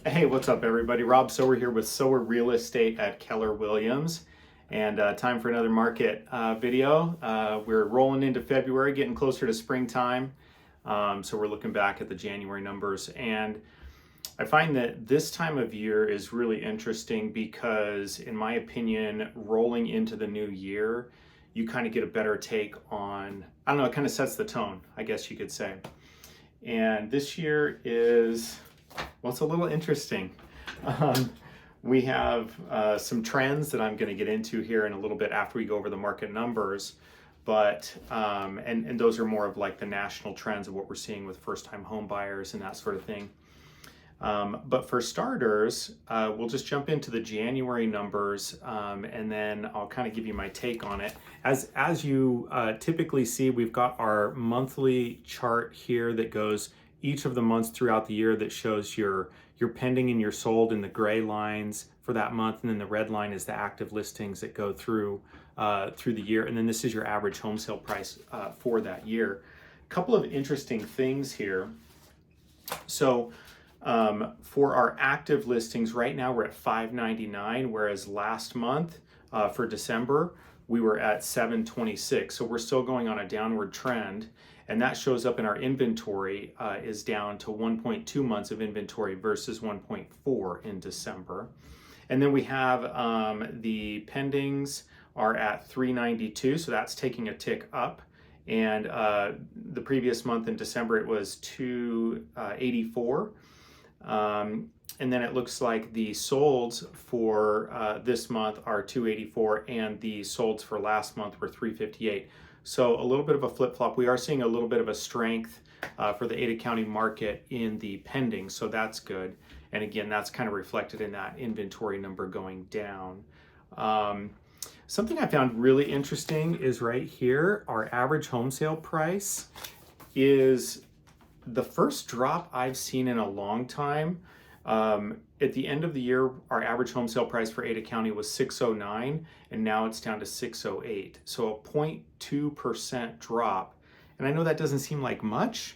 Hey, what's up, everybody? Rob Sower here with Sower Real Estate at Keller Williams. And time for another market video. We're rolling into February, getting closer to springtime. So we're looking back at the January numbers. And I find that this time of year is really interesting because, in my opinion, rolling into the new year, you kind of get a better take on, I don't know, it kind of sets the tone, I guess you could say. And this year is, well, it's a little interesting. Um, we have some trends that I'm going to get into here in a little bit after we go over the market numbers, but and those are more of like the national trends of what we're seeing with first-time home buyers and that sort of thing. But for starters, we'll just jump into the January numbers, and then I'll kind of give you my take on it. As you typically see, we've got our monthly chart here that goes each of the months throughout the year that shows your pending and your sold in the gray lines for that month, and then the red line is the active listings that go through the year, and then this is your average home sale price for that year. A couple of interesting things here. So for our active listings right now, we're at 599, whereas last month for December, we were at 726. So we're still going on a downward trend. And that shows up in our inventory is down to 1.2 months of inventory versus 1.4 in December. And then we have the pendings are at 392, so that's taking a tick up. And the previous month in December, it was 284. And then it looks like the solds for this month are 284, and the solds for last month were 358. So a little bit of a flip-flop. We are seeing a little bit of a strength for the Ada County market in the pending, so that's good. And again, that's kind of reflected in that inventory number going down. Something I found really interesting is right here, our average home sale price is the first drop I've seen in a long time. At the end of the year, our average home sale price for Ada County was 609, and now it's down to 608. So a 0.2% drop. And I know that doesn't seem like much,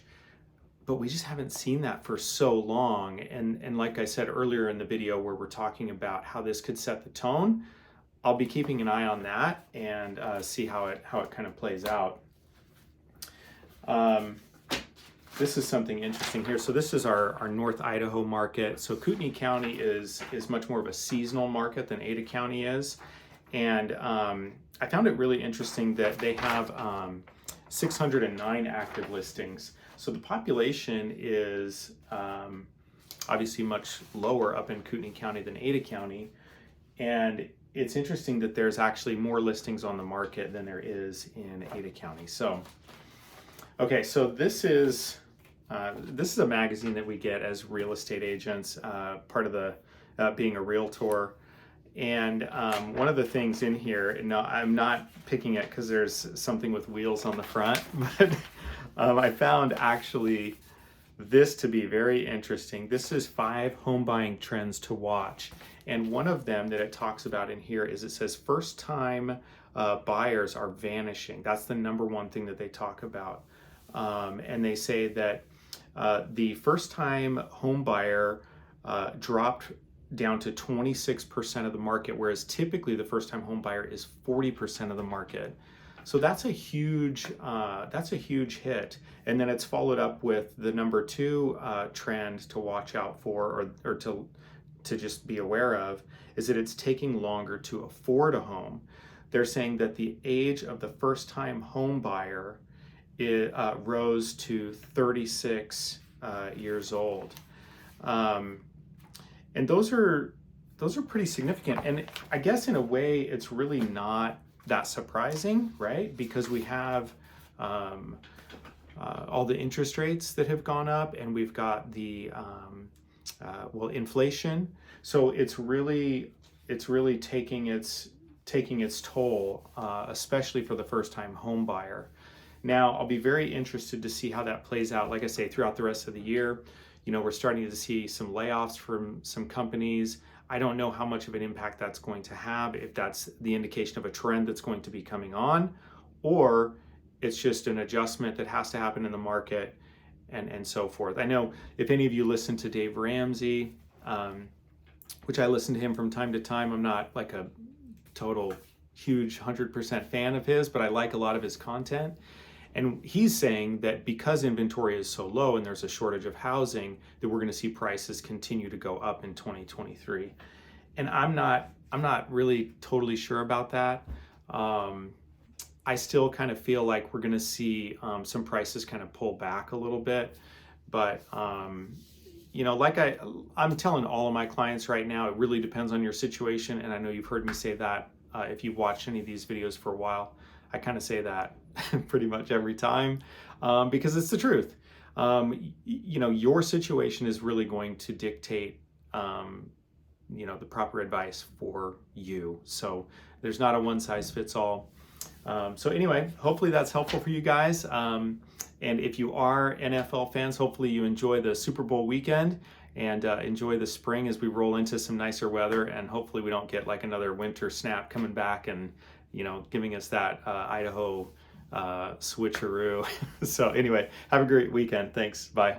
but we just haven't seen that for so long. And like I said earlier in the video where we're talking about how this could set the tone, I'll be keeping an eye on that and see how it kind of plays out. This is something interesting here. So this is our North Idaho market. So Kootenai County is much more of a seasonal market than Ada County is. And I found it really interesting that they have 609 active listings. So the population is obviously much lower up in Kootenai County than Ada County. And it's interesting that there's actually more listings on the market than there is in Ada County. So, okay, so this is a magazine that we get as real estate agents, part of the being a realtor. And one of the things in here, and no, I'm not picking it because there's something with wheels on the front, but I found actually this to be very interesting. This is 5 home buying trends to watch. And one of them that it talks about in here is it says first time buyers are vanishing. That's the number one thing that they talk about. And they say that the first-time home buyer dropped down to 26% of the market, whereas typically the first-time home buyer is 40% of the market. So that's a huge hit. And then it's followed up with the number 2 trend to watch out for, or to just be aware of, is that it's taking longer to afford a home. They're saying that the age of the first-time home buyer it rose to 36 years old, and those are pretty significant. And I guess in a way, it's really not that surprising, right? Because we have all the interest rates that have gone up, and we've got the inflation. So it's really taking its toll, especially for the first-time home buyer. Now, I'll be very interested to see how that plays out, like I say, throughout the rest of the year. You know, we're starting to see some layoffs from some companies. I don't know how much of an impact that's going to have, if that's the indication of a trend that's going to be coming on, or it's just an adjustment that has to happen in the market and so forth. I know if any of you listen to Dave Ramsey, which I listen to him from time to time. I'm not like a total huge 100% fan of his, but I like a lot of his content. And he's saying that because inventory is so low and there's a shortage of housing, that we're going to see prices continue to go up in 2023. And I'm not really totally sure about that. I still kind of feel like we're going to see some prices kind of pull back a little bit. But like I'm telling all of my clients right now, it really depends on your situation. And I know you've heard me say that if you've watched any of these videos for a while. I kind of say that pretty much every time because it's the truth. Your situation is really going to dictate the proper advice for you. So there's not a one size fits all. So anyway, hopefully that's helpful for you guys. And if you are NFL fans, hopefully you enjoy the Super Bowl weekend and enjoy the spring as we roll into some nicer weather. And hopefully we don't get like another winter snap coming back and, giving us that Idaho switcheroo. So anyway, have a great weekend. Thanks. Bye.